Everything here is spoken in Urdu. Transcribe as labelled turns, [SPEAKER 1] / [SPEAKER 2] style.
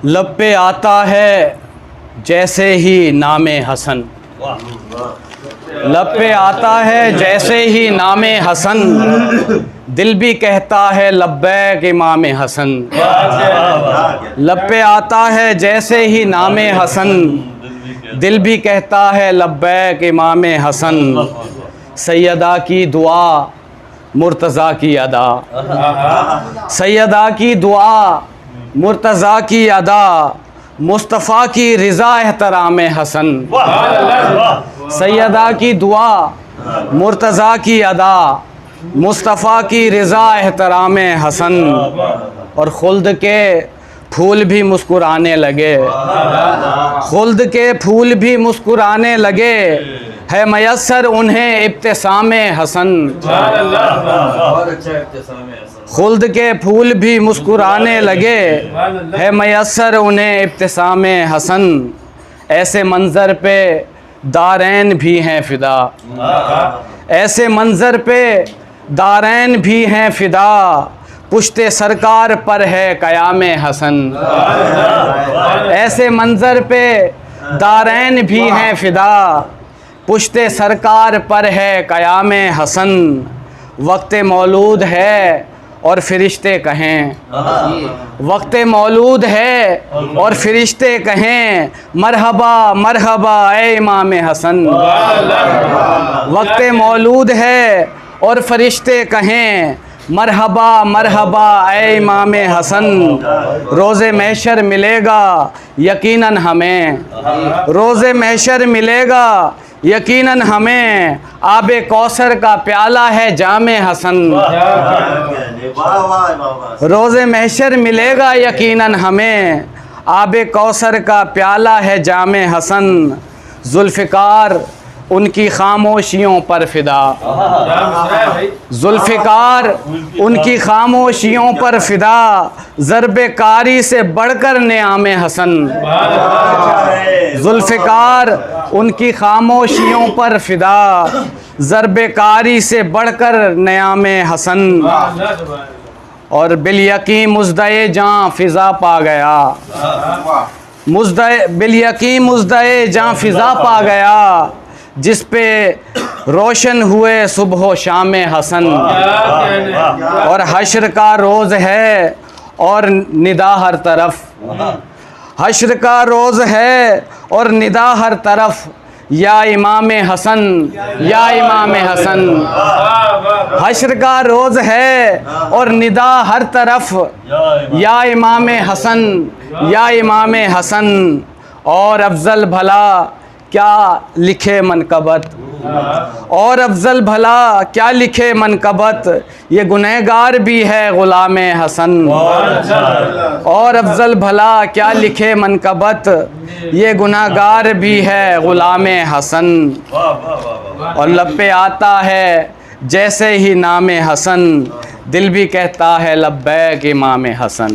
[SPEAKER 1] لب پہ آتا ہے جیسے ہی نام حسن، لب پہ آتا ہے جیسے ہی نام حسن، دل بھی کہتا ہے لبیک امام حسن۔ لب پہ آتا ہے جیسے ہی نام حسن، دل بھی کہتا ہے لبیک امام حسن۔ سیدہ کی دعا مرتضیٰ کی ادا، سیدہ کی دعا مرتضیٰ کی ادا، مصطفیٰ کی رضا احترام حسن۔ سیدہ کی دعا مرتضیٰ کی ادا، مصطفیٰ کی رضا احترام حسن۔ اور خلد کے پھول بھی مسکرانے لگے، خلد کے پھول بھی مسکرانے لگے، ہے میسر انہیں ابتسام حسن۔ خلد کے پھول بھی مسکرانے لگے، ہے میسر انہیں ابتسام حسن۔ ایسے منظر پہ دارین بھی ہیں فدا، ایسے منظر پہ دارین بھی ہیں فدا، پشت سرکار پر ہے قیام حسن۔ ایسے منظر پہ دارین بھی ہیں فدا، پشت سرکار پر ہے قیام حسن۔ وقت مولود ہے اور فرشتے کہیں، وقت مولود ہے اور فرشتے کہیں مرحبا مرحبا اے امام حسن۔ وقت مولود ہے اور فرشتے کہیں مرحبا مرحبا اے امام حسن۔ روز محشر ملے گا یقیناً ہمیں، روز محشر ملے گا یقیناً ہمیں، آب کوثر کا پیالہ ہے جام حسن۔ روز محشر ملے گا یقیناً ہمیں، آب کوثر کا پیالہ ہے جام حسن۔ ذوالفقار ان کی خاموشیوں پر فدا، ذوالفقار ان کی خاموشیوں پر فدا، ضرب کاری سے بڑھ کر نعام حسن۔ ذوالفقار ان کی خاموشیوں پر فدا، ضرب کاری سے بڑھ کر نعام حسن۔ اور بالیقین مژدۂ جاں فضا پا گیا، بالیقین مژدۂ جاں فضا پا گیا، جس پہ روشن ہوئے صبح و شام حسن۔ اور حشر کا روز ہے اور ندا ہر طرف، حشر کا روز ہے اور ندا ہر طرف، یا امام حسن یا امام حسن۔ حشر کا روز ہے اور ندا ہر طرف، یا امام حسن یا امام حسن۔ اور افضل بھلا کیا لکھے منقبت، اور افضل بھلا کیا لکھے منقبت، یہ گنہگار بھی ہے غلام حسن۔ اور افضل بھلا کیا لکھے منقبت، یہ گنہگار بھی ہے غلام حسن۔ اور لب پہ آتا ہے جیسے ہی نام حسن، دل بھی کہتا ہے لبیک امام حسن۔